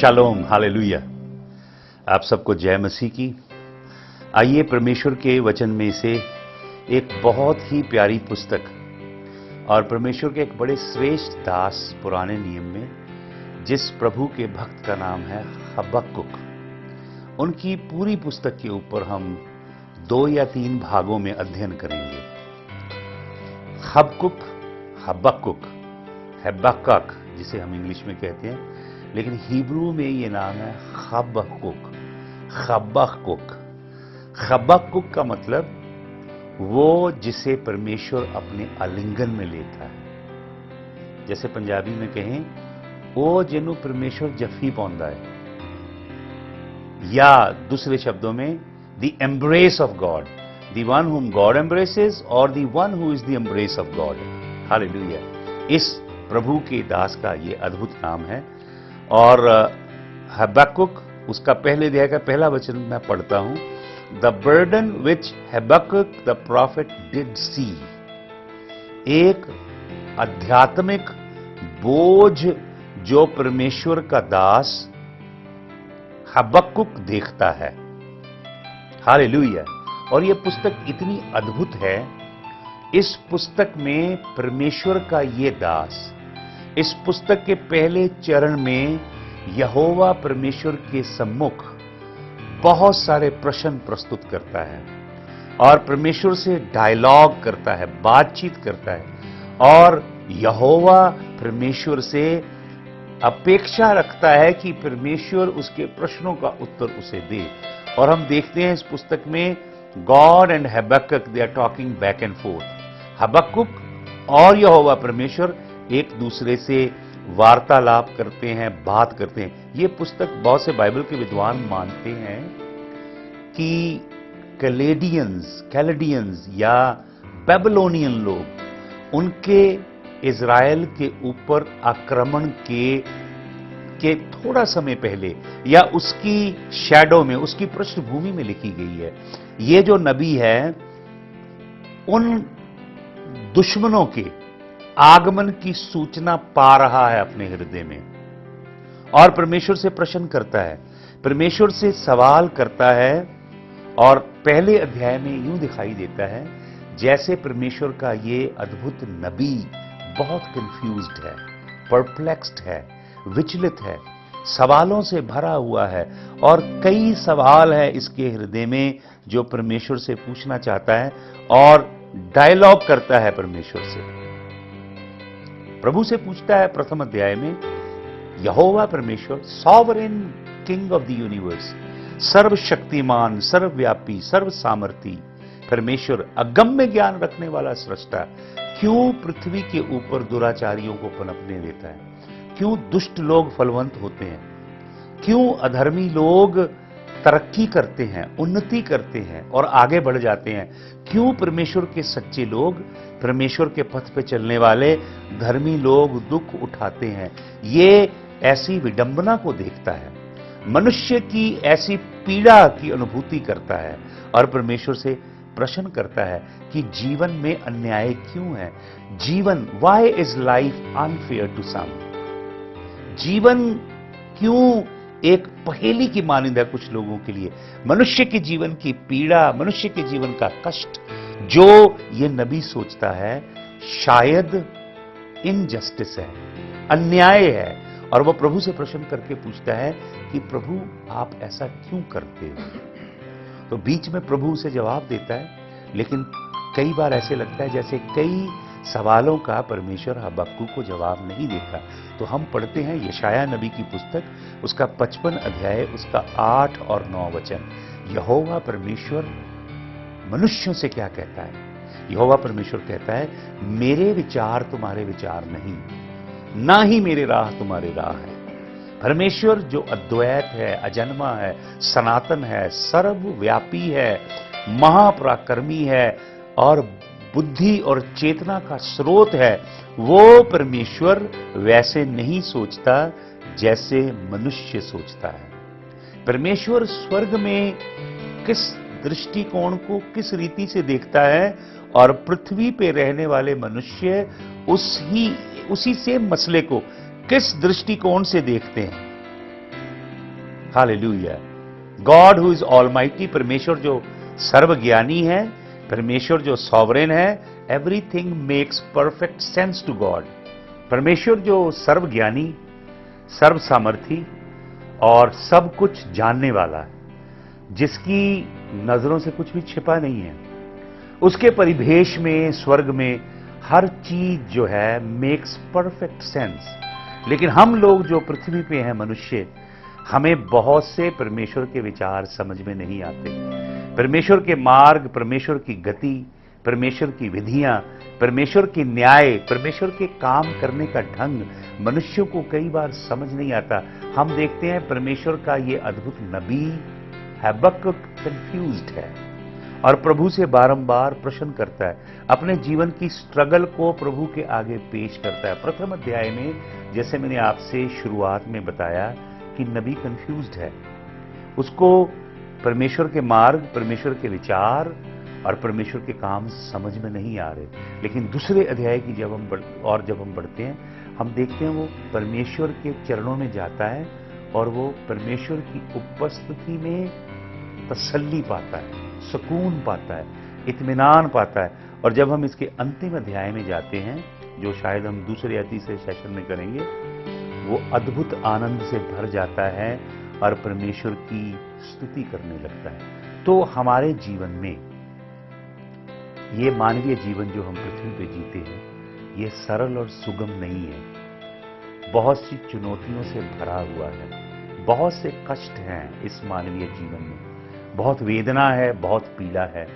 Shalom, hallelujah. आप सबको जय मसीह की। आइए परमेश्वर के वचन में से एक बहुत ही प्यारी पुस्तक और परमेश्वर के एक बड़े श्रेष्ठ दास पुराने नियम में, जिस प्रभु के भक्त का नाम है हबक्कुक, उनकी पूरी पुस्तक के ऊपर हम 2 या 3 भागों में अध्ययन करेंगे। हबक्कुक, हबक्कक जिसे हम इंग्लिश में कहते हैं, लेकिन हिब्रू में ये नाम है हबक्कुक। हबक्कुक का मतलब वो जिसे परमेश्वर अपने आलिंगन में लेता है। जैसे पंजाबी में कहें, वो जिन्हों परमेश्वर जफी पाउंदा है, या दूसरे शब्दों में the embrace of God, the one whom God embraces और the one who is the embrace of God. Hallelujah. इस प्रभु के दास का ये अद्भुत नाम है। और हबक्कुक, उसका पहले अध्याय का पहला वचन मैं पढ़ता हूं। The burden which Habakkuk the prophet did see. एक आध्यात्मिक बोझ जो परमेश्वर का दास हबक्कुक देखता है। हालेलुया। और यह पुस्तक इतनी अद्भुत है। इस पुस्तक में परमेश्वर का ये दास इस पुस्तक के पहले चरण में यहोवा परमेश्वर के सम्मुख बहुत सारे प्रश्न प्रस्तुत करता है और परमेश्वर से डायलॉग करता है, बातचीत करता है। और यहोवा परमेश्वर से अपेक्षा रखता है कि परमेश्वर उसके प्रश्नों का उत्तर उसे दे। और हम देखते हैं इस पुस्तक में God and Habakkuk, they are talking back and forth. Habakkuk और यहोवा परमेश्वर एक दूसरे से वार्तालाप करते हैं, बात करते हैं। ये पुस्तक बहुत से बाइबल के विद्वान मानते हैं कि कैलेडियंस या बेबीलोनियन लोग उनके इज़राइल के ऊपर आक्रमण के थोड़ा समय पहले या उसकी शैडो में, उसकी पृष्ठभूमि में लिखी गई है। ये जो नबी है उन दुश्मनों के आगमन की सूचना पा रहा है अपने हृदय में और परमेश्वर से प्रश्न करता है, परमेश्वर से सवाल करता है। और पहले अध्याय में यूं दिखाई देता है जैसे परमेश्वर का ये अद्भुत नबी बहुत कंफ्यूज्ड है, परप्लेक्स्ड है, विचलित है, सवालों से भरा हुआ है। और कई सवाल है इसके हृदय में जो परमेश्वर से पूछना चाहता है और डायलॉग करता है परमेश्वर से। प्रभु से पूछता है प्रथम अध्याय में, यहोवा परमेश्वर, sovereign king of the universe, सर्वशक्तिमान, सर्वव्यापी, सर्व सामर्थी परमेश्वर, अगम्य ज्ञान रखने वाला सृष्टा, क्यों पृथ्वी के ऊपर दुराचारियों को पनपने देता है? क्यों दुष्ट लोग फलवंत होते हैं? क्यों अधर्मी लोग तरक्की करते हैं, उन्नति करते हैं और आगे बढ़ जाते हैं? क्यों परमेश्वर के सच्चे लोग, परमेश्वर के पथ पे चलने वाले धर्मी लोग दुख उठाते हैं? ये ऐसी विडंबना को देखता है, मनुष्य की ऐसी पीड़ा की अनुभूति करता है और परमेश्वर से प्रश्न करता है कि जीवन में अन्याय क्यों है? जीवन, why is life unfair to some? जीवन क्यों एक पहेली की मानिंद है कुछ लोगों के लिए? मनुष्य के जीवन की पीड़ा, मनुष्य के जीवन का कष्ट जो ये नबी सोचता है शायद इनजस्टिस है, अन्याय है। और वो प्रभु से प्रश्न करके पूछता है कि प्रभु आप ऐसा क्यों करते हो? तो बीच में प्रभु उसे जवाब देता है, लेकिन कई बार ऐसे लगता है जैसे कई सवालों का परमेश्वर हबक्कुक को जवाब नहीं देता। तो हम पढ़ते हैं यशाया नबी की पुस्तक, उसका 55 अध्याय, उसका 8 और 9 वचन। यहोवा परमेश्वर मनुष्यों से क्या कहता है? यहोवा परमेश्वर कहता है, मेरे विचार तुम्हारे विचार नहीं, ना ही मेरे राह तुम्हारे राह है। परमेश्वर जो अद्वैत है, अजन्मा है, सनातन है, सर्वव्यापी है, महापराक्रमी है और बुद्धि और चेतना का स्रोत है, वो परमेश्वर वैसे नहीं सोचता जैसे मनुष्य सोचता है। परमेश्वर स्वर्ग में किस दृष्टिकोण को किस रीति से देखता है और पृथ्वी पे रहने वाले मनुष्य उसी सेम मसले को किस दृष्टिकोण से देखते हैं? Hallelujah. God who is almighty, परमेश्वर जो सर्वज्ञानी है, परमेश्वर जो सॉवरेन है, everything makes perfect sense to God. परमेश्वर जो सर्वज्ञानी, सर्व सामर्थी और सब कुछ जानने वाला है, जिसकी नजरों से कुछ भी छिपा नहीं है, उसके परिवेश में, स्वर्ग में हर चीज जो है मेक्स परफेक्ट सेंस। लेकिन हम लोग जो पृथ्वी पे हैं, मनुष्य, हमें बहुत से परमेश्वर के विचार समझ में नहीं आते। परमेश्वर के मार्ग, परमेश्वर की गति, परमेश्वर की विधियां, परमेश्वर की न्याय, परमेश्वर के काम करने का ढंग मनुष्यों को कई बार समझ नहीं आता। हम देखते हैं परमेश्वर का ये अद्भुत नबी हबक्कुक कंफ्यूज्ड है और प्रभु से बारंबार प्रश्न करता है, अपने जीवन की स्ट्रगल को प्रभु के आगे पेश करता है। प्रथम अध्याय में, जैसे मैंने आपसे शुरुआत में बताया, कि नबी कंफ्यूज्ड है, उसको परमेश्वर के मार्ग, परमेश्वर के विचार और परमेश्वर के काम समझ में नहीं आ रहे। लेकिन दूसरे अध्याय की जब हम बढ़ते हैं, हम देखते हैं वो परमेश्वर के चरणों में जाता है और वो परमेश्वर की उपस्थिति में तसल्ली पाता है, सुकून पाता है, इत्मीनान पाता है। और जब हम इसके अंतिम अध्याय में जाते हैं, जो शायद हम दूसरे या तीसरे सेशन में करेंगे, वो अद्भुत आनंद से भर जाता है और परमेश्वर की स्तुति करने लगता है। तो हमारे जीवन में ये मानवीय जीवन जो हम पृथ्वी पे जीते हैं, ये सरल और सुगम नहीं है। बहुत सी चुनौतियों से भरा हुआ है, बहुत से कष्ट हैं इस मानवीय जीवन में, बहुत वेदना है, बहुत पीड़ा है,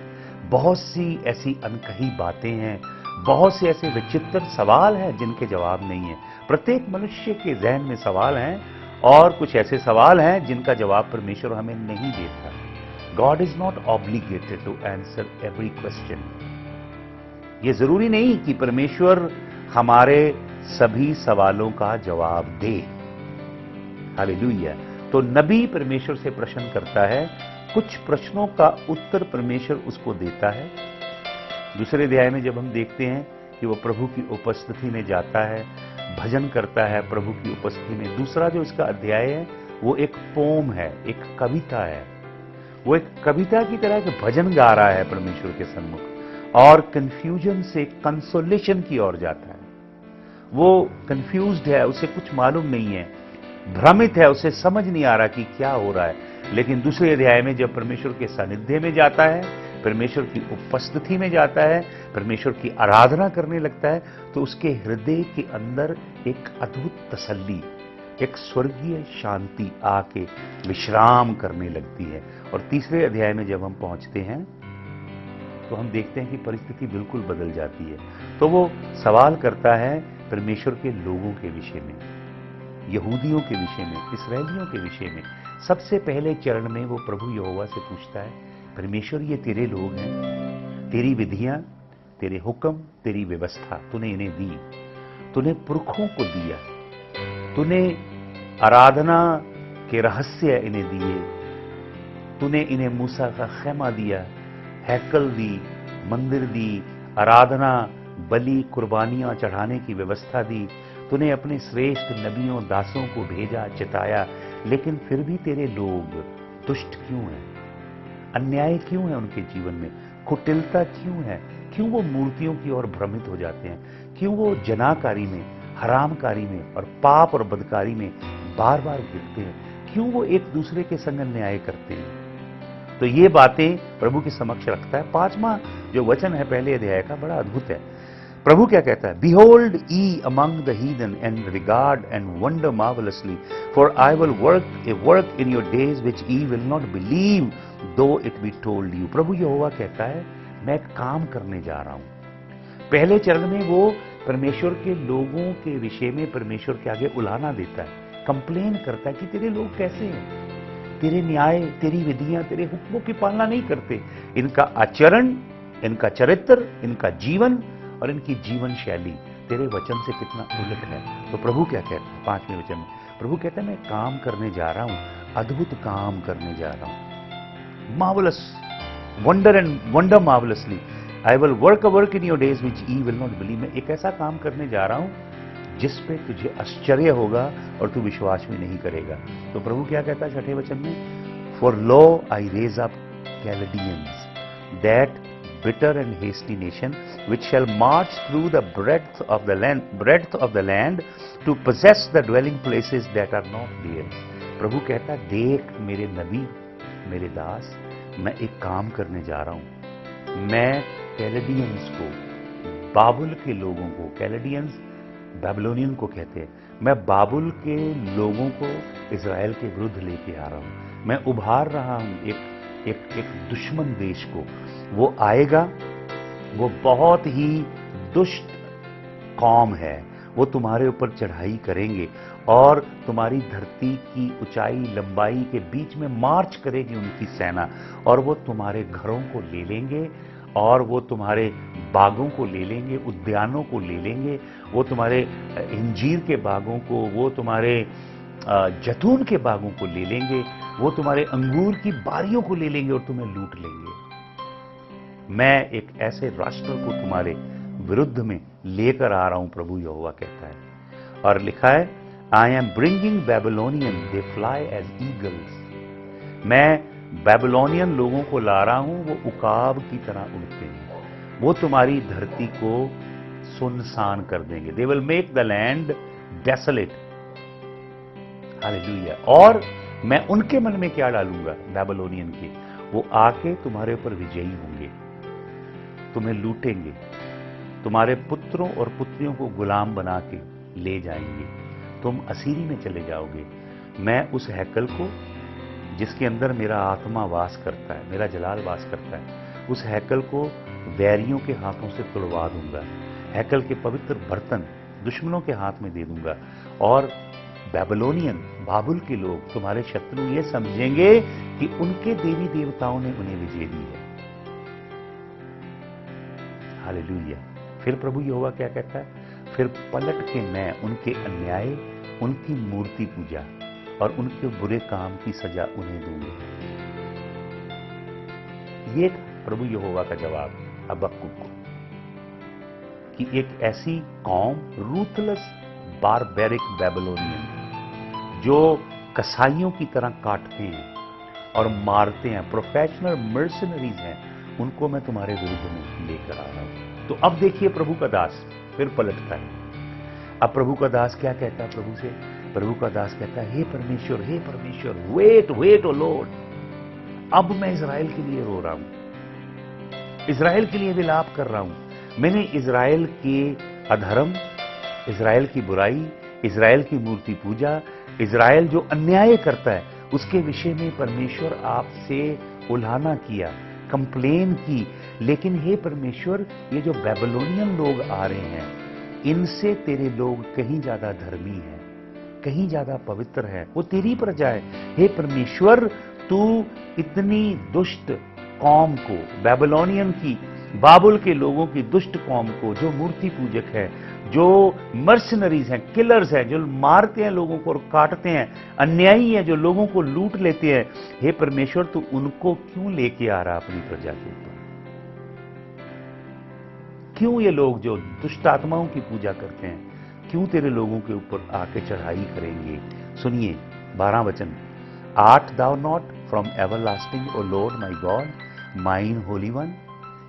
बहुत सी ऐसी अनकही बातें हैं, बहुत से ऐसे विचित्र सवाल हैं जिनके जवाब नहीं है। प्रत्येक मनुष्य के जहन में सवाल हैं और कुछ ऐसे सवाल हैं जिनका जवाब परमेश्वर हमें नहीं देता। God is not obligated to answer every question. ये जरूरी नहीं कि परमेश्वर हमारे सभी सवालों का जवाब दे। हालेलुया। तो नबी परमेश्वर से प्रश्न करता है, कुछ प्रश्नों का उत्तर परमेश्वर उसको देता है। दूसरे अध्याय में जब हम देखते हैं कि वो प्रभु की उपस्थिति में जाता है, भजन करता है प्रभु की उपस्थिति में। दूसरा जो इसका अध्याय है वो एक पोम है, एक कविता है। वो एक कविता की तरह एक भजन गा रहा है परमेश्वर के सन्मुख और कंफ्यूजन से कंसोलेशन की ओर जाता है। वो कंफ्यूज्ड है, उसे कुछ मालूम नहीं है, भ्रमित है, उसे समझ नहीं आ रहा कि क्या हो रहा है। लेकिन दूसरे अध्याय में जब परमेश्वर के सानिध्य में जाता है, परमेश्वर की उपस्थिति में जाता है, परमेश्वर की आराधना करने लगता है, तो उसके हृदय के अंदर एक अद्भुत तसल्ली, एक स्वर्गीय शांति आके विश्राम करने लगती है। और तीसरे अध्याय में जब हम पहुंचते हैं तो हम देखते हैं कि परिस्थिति बिल्कुल बदल जाती है। तो वो सवाल करता है परमेश्वर के लोगों के विषय में, यहूदियों के विषय में, इस्राएलियों के विषय में। सबसे पहले चरण में वो प्रभु यहोवा से पूछता है, परमेश्वर ये तेरे लोग हैं, तेरी विधियां, तेरे हुक्म, तेरी व्यवस्था तूने इन्हें दी, तूने पुरखों को दिया, तूने आराधना के रहस्य इन्हें दिए, तूने इन्हें मूसा का खेमा दिया, हैकल दी, मंदिर दी, आराधना, बलि, कुर्बानियां चढ़ाने की व्यवस्था दी, तूने अपने श्रेष्ठ नबियों, दासों को भेजा, चिताया। लेकिन फिर भी तेरे लोग दुष्ट क्यों हैं? अन्याय क्यों है उनके जीवन में? कुटिलता क्यों है? क्यों वो मूर्तियों की ओर भ्रमित हो जाते हैं? क्यों वो जनाकारी में, हरामकारी में और पाप और बदकारी में बार बार गिरते हैं? क्यों वो एक दूसरे के संग अन्याय करते हैं? तो ये बातें प्रभु के समक्ष रखता है। 5वां जो वचन है पहले अध्याय का, बड़ा अद्भुत है। प्रभु क्या कहता है? Behold ye among the heathen and regard and wonder marvelously, for I will work a work in your days which ye will not believe though it be told you। प्रभु यहोवा कहता है, मैं एक काम करने जा रहा हूं। पहले चरण में वो परमेश्वर के लोगों के विषय में परमेश्वर के आगे उलाहना देता है, कंप्लेन करता है कि तेरे लोग कैसे हैं, तेरे न्याय, तेरी विधियां, तेरे हुक्मों की पालना नहीं करते, इनका आचरण, इनका चरित्र, इनका जीवन और इनकी जीवन शैली तेरे वचन से कितना उलट है। तो प्रभु क्या कहता है 5वें वचन में? प्रभु कहता है, मैं काम करने जा रहा हूं, अद्भुत काम करने जा रहा हूं। Marvellous wonder and wonder marvellously, I will work a work in your days which ye will not believe. मैं एक ऐसा काम करने जा रहा हूं जिस पे तुझे आश्चर्य होगा और तू विश्वास भी नहीं करेगा। तो प्रभु क्या कहता है 6ठे वचन में, for lo I raise up Chaldeans, that bitter and hasty nation, which shall march through the breadth of the land to possess the dwelling places that are not theirs। प्रभु कहता, देख मेरे नबी, मेरे दास, मैं एक काम करने जा रहा हूं। मैं कैलेडियंस को, बाबुल के लोगों को, कैलेडियंस बेबीलोनियन को कहते हैं, मैं बाबुल के लोगों को इजराइल के विरुद्ध लेके आ रहा हूं। मैं उभार रहा हूं एक दुश्मन देश को। वो आएगा, वो बहुत ही दुष्ट कौम है, वो तुम्हारे ऊपर चढ़ाई करेंगे और तुम्हारी धरती की ऊंचाई लंबाई के बीच में मार्च करेगी उनकी सेना, और वो तुम्हारे घरों को ले लेंगे, और वो तुम्हारे बागों को ले लेंगे, उद्यानों को ले लेंगे, वो तुम्हारे इंजीर के बागों को, वो तुम्हारे जैतून के बागों को ले लेंगे, वो तुम्हारे अंगूर की बारियों को ले लेंगे और तुम्हें लूट लेंगे। मैं एक ऐसे राष्ट्र को तुम्हारे विरुद्ध में लेकर आ रहा हूं, प्रभु यहोवा कहता है। और लिखा है, I am bringing Babylonian, they fly as eagles. मैं बेबीलोनियन लोगों को ला रहा हूं, वो उकाब की तरह उड़ते हैं, वो तुम्हारी धरती को सुनसान कर देंगे। They will make the land desolate. Hallelujah. और मैं उनके मन में क्या डालूंगा, बेबीलोनियन के, वो आके तुम्हारे ऊपर विजयी होंगे, तुम्हें लूटेंगे, तुम्हारे पुत्रों और पुत्रियों को गुलाम बना के ले जाएंगे, तुम असीरी में चले जाओगे। मैं उस हैकल को, जिसके अंदर मेरा आत्मा वास करता है, मेरा जलाल वास करता है, उस हैकल को वैरियों के हाथों से तुड़वा दूंगा। हैकल के पवित्र बर्तन दुश्मनों के हाथ में दे दूंगा, और बेबीलोनियन, बाबुल के लोग, तुम्हारे शत्रु ये समझेंगे कि उनके देवी देवताओं ने उन्हें विजय दी है। हालेलुया। फिर प्रभु यहोवा क्या कहता है, फिर पलट के मैं उनके अन्याय, उनकी मूर्ति पूजा और उनके बुरे काम की सजा उन्हें दूंगा। ये प्रभु यहोवा का जवाब हबक्कुक को, कि एक ऐसी कौम, रूथलेस बारबेरिक बेबीलोनियन, जो कसाईयों की तरह काटते हैं और मारते हैं, प्रोफेशनल मर्सनरीज हैं, उनको मैं तुम्हारे विरुद्ध में लेकर आ रहा हूं। तो अब देखिए प्रभु का दास फिर पलटता है। अब प्रभु का दास क्या कहता है प्रभु से, प्रभु का दास कहता है, हे परमेश्वर, हे परमेश्वर, वेट ओ लॉर्ड, अब मैं इजराइल के लिए रो रहा हूं, इजराइल के लिए विलाप कर रहा हूं। मैंने इजराइल के अधर्म, इजराइल की बुराई, इजराइल की मूर्ति पूजा, इजराइल जो अन्याय करता है, उसके विषय में परमेश्वर आपसे उल्हाना किया, कंप्लेन की। लेकिन हे परमेश्वर, ये जो बेबीलोनियन लोग आ रहे हैं, इनसे तेरे लोग कहीं ज्यादा धर्मी हैं, कहीं ज्यादा पवित्र है, वो तेरी प्रजा है। हे परमेश्वर, तू इतनी दुष्ट कौम को, बेबीलोनियन की, बाबुल के लोगों की दुष्ट कौम को, जो मूर्ति पूजक है, जो मर्सनरीज हैं, किलर्स हैं, जो मारते हैं लोगों को और काटते हैं, अन्यायी हैं, जो लोगों को लूट लेते हैं, हे परमेश्वर, तू उनको क्यों लेके आ रहा अपनी प्रजा के ऊपर? क्यों ये लोग जो दुष्ट आत्माओं की पूजा करते हैं, क्यों तेरे लोगों के ऊपर आके चढ़ाई करेंगे? सुनिए 12 वचन, art thou not from everlasting O Lord my God, mine holy one.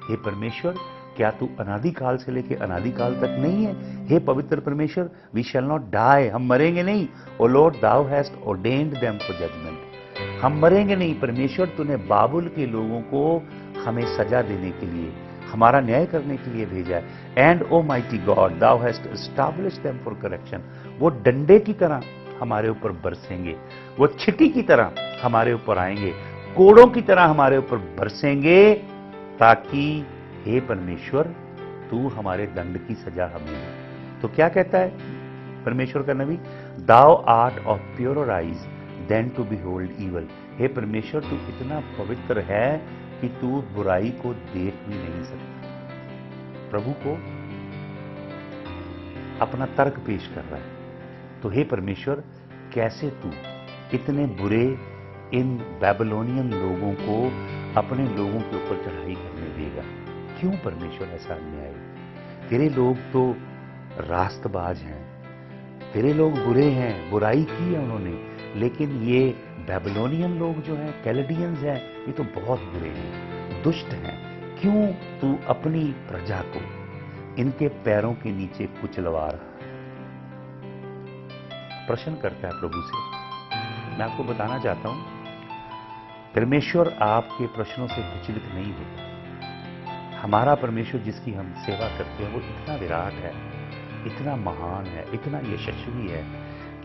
हे परमेश्वर, क्या तू अनादिकाल से लेकर अनादिकाल तक नहीं है? हे पवित्र परमेश्वर, वी शैल नॉट डाई, हम मरेंगे नहीं। O Lord, thou hast ordained them for judgement, हम मरेंगे नहीं। परमेश्वर, तूने बाबुल के लोगों को हमें सजा देने के लिए, हमारा न्याय करने के लिए भेजा है। And O mighty God, thou hast established them for correction, वो डंडे की तरह हमारे ऊपर बरसेंगे, वो छिटी की तरह हमारे ऊपर आएंगे, कोड़ों की तरह हमारे ऊपर बरसेंगे, ताकि हे परमेश्वर, तू हमारे दंड की सजा हमें दे। तो क्या कहता है परमेश्वर का नबी, thou art of pure eyes than to behold evil. हे परमेश्वर, तू इतना पवित्र है कि तू बुराई को देख भी नहीं सकता। प्रभु को अपना तर्क पेश कर रहा है। तो हे परमेश्वर, कैसे तू इतने बुरे इन बेबीलोनियन लोगों को अपने लोगों के ऊपर चढ़ाई करने देगा? क्यों परमेश्वर ऐसा अन्याय? तेरे लोग तो रास्तबाज हैं, तेरे लोग बुरे हैं, बुराई की है उन्होंने, लेकिन ये बेबीलोनियन लोग जो हैं, कैलेडियंस हैं, ये तो बहुत बुरे हैं, दुष्ट हैं। क्यों तू अपनी प्रजा को इनके पैरों के नीचे कुचलवा रहा है? प्रश्न करता है प्रभु से। मैं आपको बताना चाहता हूं, परमेश्वर आपके प्रश्नों से विचलित नहीं होता। हमारा परमेश्वर जिसकी हम सेवा करते हैं वो इतना विराट है, इतना महान है, इतना यशस्वी है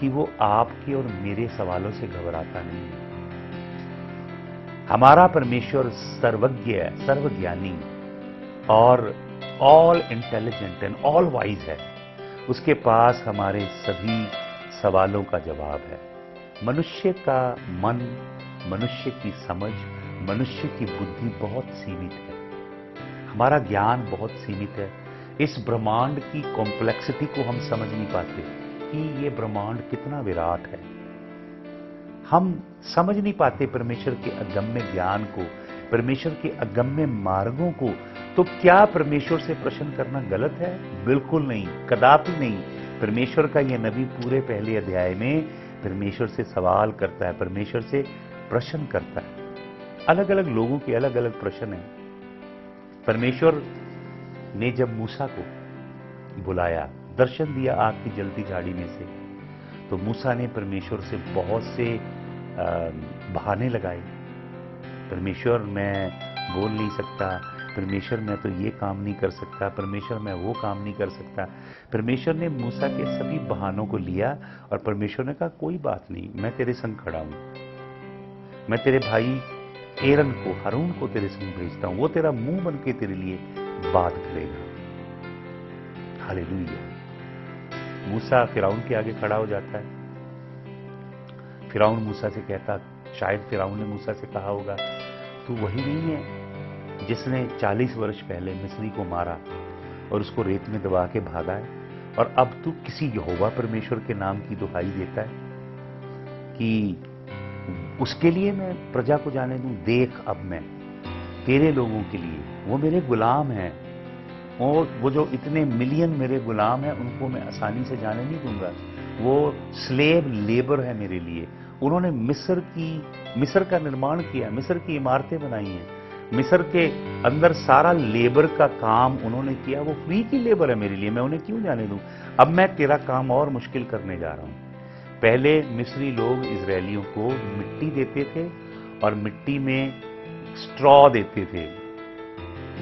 कि वो आपके और मेरे सवालों से घबराता नहीं है। हमारा परमेश्वर सर्वज्ञ है, सर्वज्ञानी और all intelligent and all wise है। उसके पास हमारे सभी सवालों का जवाब है। मनुष्य का मन, मनुष्य की समझ, मनुष्य की बुद्धि बहुत सीमित है। हमारा ज्ञान बहुत सीमित है। इस ब्रह्मांड की कॉम्प्लेक्सिटी को हम समझ नहीं पाते कि ये ब्रह्मांड कितना विराट है। हम समझ नहीं पाते परमेश्वर के अगम्य ज्ञान को, परमेश्वर के अगम्य मार्गों को। तो क्या परमेश्वर से प्रश्न करना गलत है? बिल्कुल नहीं, कदापि नहीं। परमेश्वर का यह नबी पूरे पहले अध्याय में परमेश्वर से सवाल करता है, परमेश्वर से प्रश्न करता है। अलग अलग लोगों के अलग अलग प्रश्न हैं। परमेश्वर ने जब मूसा को बुलाया, दर्शन दिया आग की जलती झाड़ी में से, तो मूसा ने परमेश्वर से बहुत से बहाने लगाए। परमेश्वर मैं बोल नहीं सकता, परमेश्वर मैं तो ये काम नहीं कर सकता, परमेश्वर मैं वो काम नहीं कर सकता। परमेश्वर ने मूसा के सभी बहानों को लिया और परमेश्वर ने कहा कोई बात नहीं, मैं तेरे संग खड़ा हूं। मैं तेरे भाई एरन को, हारून को तेरे संग भेजता हूं, वो तेरा मुंह बन के तेरे लिए बात करेगा। हालेलुया। मूसा फिरौन के आगे खड़ा हो जाता है। फिरौन मूसा से कहता, शायद फिरौन ने मूसा से कहा होगा, तू वही नहीं है जिसने 40 वर्ष पहले मिस्री को मारा और उसको रेत में दबा के भागा है, और अब तू किसी यहोवा परमेश्वर के नाम की दुहाई देता है कि उसके लिए मैं प्रजा को जाने दूं। देख, अब मैं तेरे लोगों के लिए, वो मेरे गुलाम हैं, और वो जो इतने मिलियन मेरे गुलाम हैं उनको मैं आसानी से जाने नहीं दूंगा। वो स्लेव लेबर है मेरे लिए। उन्होंने मिस्र का निर्माण किया, मिस्र की इमारतें बनाई हैं, मिस्र के अंदर सारा लेबर का काम उन्होंने किया। वो फ्री की लेबर है मेरे लिए, मैं उन्हें क्यों जाने दूं? अब मैं तेरा काम और मुश्किल करने जा रहा हूं। पहले मिस्री लोग इजरायलियों को मिट्टी देते थे और मिट्टी में स्ट्रॉ देते थे,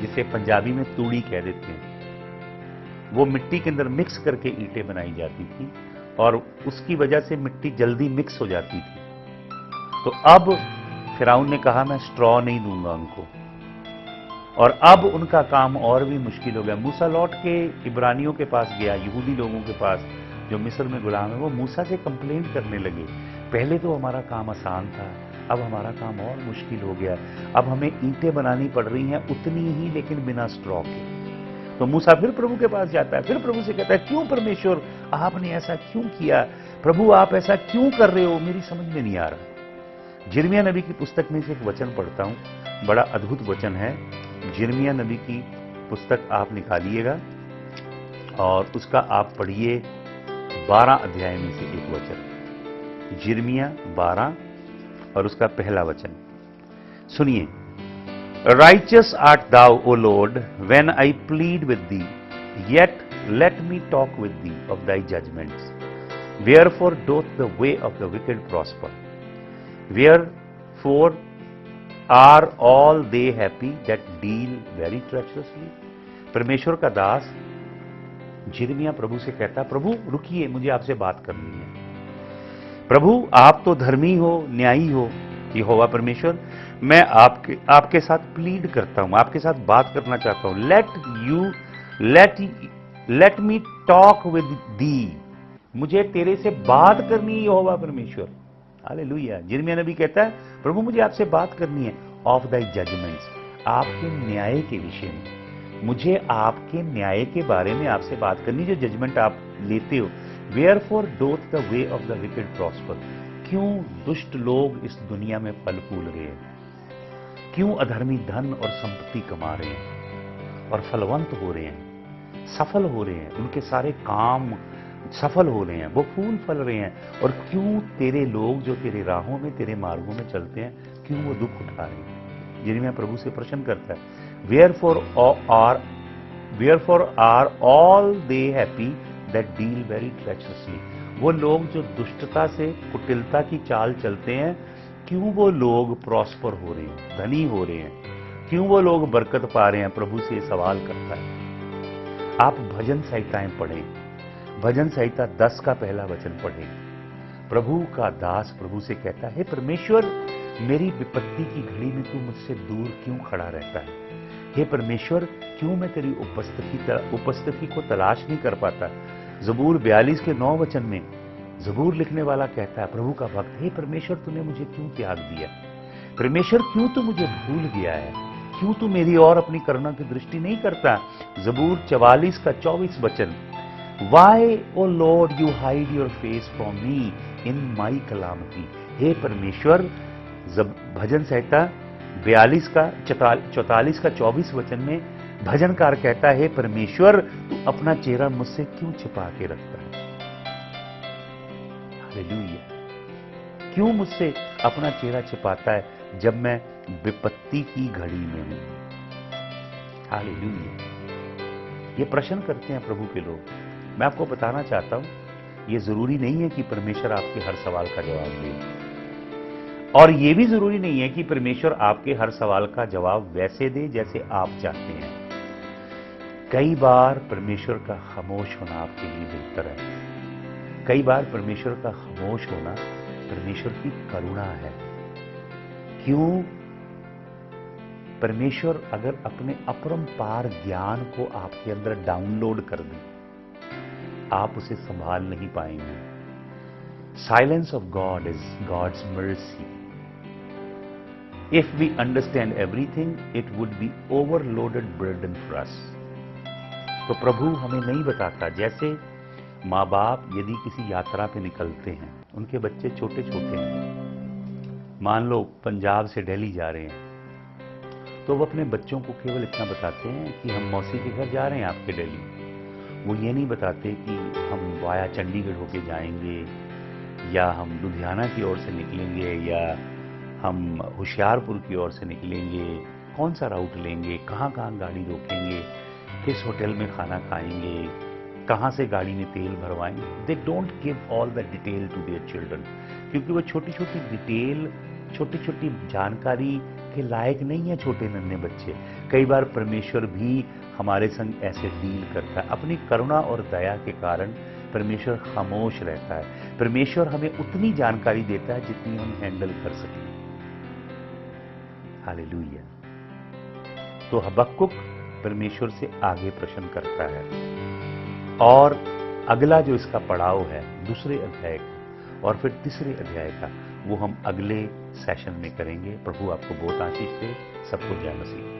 जिसे पंजाबी में तूड़ी कह देते हैं। वो मिट्टी के अंदर मिक्स करके ईंटें बनाई जाती थी और उसकी वजह से मिट्टी जल्दी मिक्स हो जाती थी। तो अब फिरौन ने कहा मैं स्ट्रॉ नहीं दूंगा उनको, और अब उनका काम और भी मुश्किल हो गया। मूसा लौट के इब्रानियों के पास गया, यहूदी लोगों के पास जो मिस्र में गुलाम है। वो मूसा से कंप्लेंट करने लगे, पहले तो हमारा काम आसान था, अब हमारा काम और मुश्किल हो गया। अब हमें ईंटें बनानी पड़ रही हैं उतनी ही, लेकिन बिना स्ट्रॉ के। तो मूसा फिर प्रभु के पास जाता है, फिर प्रभु से कहता है, क्यों परमेश्वर, आपने ऐसा क्यों किया? प्रभु आप ऐसा क्यों कर रहे हो? मेरी समझ में नहीं आ रहा। जिर्मिया नबी की पुस्तक में से एक वचन पढ़ता हूं, बड़ा अद्भुत वचन है। जिर्मिया नबी की पुस्तक आप निकालिएगा और उसका आप पढ़िए 12 अध्याय में से एक वचन, जिर्मिया 12 और उसका पहला वचन सुनिए। Righteous art thou O Lord when I plead with thee, yet let me talk with thee of thy judgements, wherefore doth the way of the wicked prosper, wherefore are all they happy that deal very treacherously. परमेश्वर का दास जिर्मिया प्रभु से कहता, प्रभु रुकिए, मुझे आपसे बात करनी है। प्रभु आप तो धर्मी हो, न्यायी हो, यहोवा परमेश्वर, मैं आपके साथ प्लीड करता हूं, आपके साथ बात करना चाहता हूं। लेट मी टॉक विद दी, मुझे तेरे से बात करनी है यहोवा परमेश्वर। हालेलुया। जिर्मिया नबी कहता है, प्रभु मुझे आपसे बात करनी है, ऑफ दाई जजमेंट्स, आपके न्याय के विषय में। मुझे आपके न्याय के बारे में आपसे बात करनी, जो जजमेंट आप लेते हो। Wherefore doth the way of the wicked prosper, क्यों दुष्ट लोग इस दुनिया में फल फूल रहे हैं? क्यों अधर्मी धन और संपत्ति कमा रहे हैं और फलवंत हो रहे हैं, सफल हो रहे हैं? उनके सारे काम सफल हो रहे हैं, वो फूल फल रहे हैं। और क्यों तेरे लोग जो तेरे राहों में, तेरे मार्गों में चलते हैं, क्यों वो दुख उठा रहे हैं? यिर्मयाह प्रभु से प्रश्न करता है, wherefore are all they happy that deal very treacherously. वो लोग जो दुष्टता से, कुटिलता की चाल चलते हैं, क्यों वो लोग प्रॉस्पर हो रहे हैं, धनी हो रहे हैं, क्यों वो लोग बरकत पा रहे हैं? प्रभु से ये सवाल करता है। आप भजन संहिताएं पढ़ें, भजन संहिता 10 का पहला वचन पढ़ें। प्रभु का दास प्रभु से कहता है, परमेश्वर, मेरी विपत्ति की घड़ी में तू मुझसे दूर क्यों खड़ा रहता है? हे परमेश्वर, क्यों मैं तेरी उपस्थिति को तलाश नहीं कर पाता? जबूर 42 के 9 वचन में जबूर लिखने वाला कहता है, प्रभु का भक्त, हे परमेश्वर, तूने मुझे क्यों त्याग दिया? परमेश्वर, क्यों तू मुझे भूल गया है? क्यों तू मेरी ओर अपनी करुणा की दृष्टि नहीं करता? जबूर 44 का 24 वचन, why O Lord you hide your face from me in my calamity. हे परमेश्वर, भजन संहिता 42 का 44 का 24 वचन में भजनकार कहता है, परमेश्वर, तू अपना चेहरा मुझसे क्यों छिपा के रखता है? हालेलुया। क्यों मुझसे अपना चेहरा छिपाता है जब मैं विपत्ति की घड़ी में हूं? हालेलुया। ये प्रश्न करते हैं प्रभु के लोग। मैं आपको बताना चाहता हूं, ये जरूरी नहीं है कि परमेश्वर आपके हर सवाल का जवाब दे, और ये भी जरूरी नहीं है कि परमेश्वर आपके हर सवाल का जवाब वैसे दे जैसे आप चाहते हैं। कई बार परमेश्वर का खामोश होना आपके लिए बेहतर है। कई बार परमेश्वर का खामोश होना परमेश्वर की करुणा है। क्यों? परमेश्वर अगर अपने अपरंपार ज्ञान को आपके अंदर डाउनलोड कर दे, आप उसे संभाल नहीं पाएंगे। Silence of God is God's mercy. If we understand everything, it would be overloaded burden for us. तो प्रभु हमें नहीं बताता। जैसे माँ बाप यदि किसी यात्रा पे निकलते हैं, उनके बच्चे छोटे छोटे हैं, मान लो पंजाब से दिल्ली जा रहे हैं, तो वो अपने बच्चों को केवल इतना बताते हैं कि हम मौसी के घर जा रहे हैं आपके दिल्ली। वो ये नहीं बताते कि हम वाया चंडीगढ़ होके जाएंगे, या हम लुधियाना की ओर से निकलेंगे, या हम होशियारपुर की ओर से निकलेंगे, कौन सा रूट लेंगे, कहाँ कहाँ गाड़ी रोकेंगे, किस होटल में खाना खाएंगे, कहाँ से गाड़ी में तेल भरवाएंगे। They don't give all the detail to their children, क्योंकि वो छोटी छोटी डिटेल, छोटी छोटी जानकारी के लायक नहीं है छोटे नन्हे बच्चे। कई बार परमेश्वर भी हमारे संग ऐसे डील करता है। अपनी करुणा और दया के कारण परमेश्वर खामोश रहता है। परमेश्वर हमें उतनी जानकारी देता है जितनी हम हैंडल कर सकें। हालेलुया। तो हबक्कुक परमेश्वर से आगे प्रश्न करता है, और अगला जो इसका पड़ाव है दूसरे अध्याय का और फिर तीसरे अध्याय का, वो हम अगले सेशन में करेंगे। प्रभु आपको बहुत आशीष दे। सबको जय मसीह।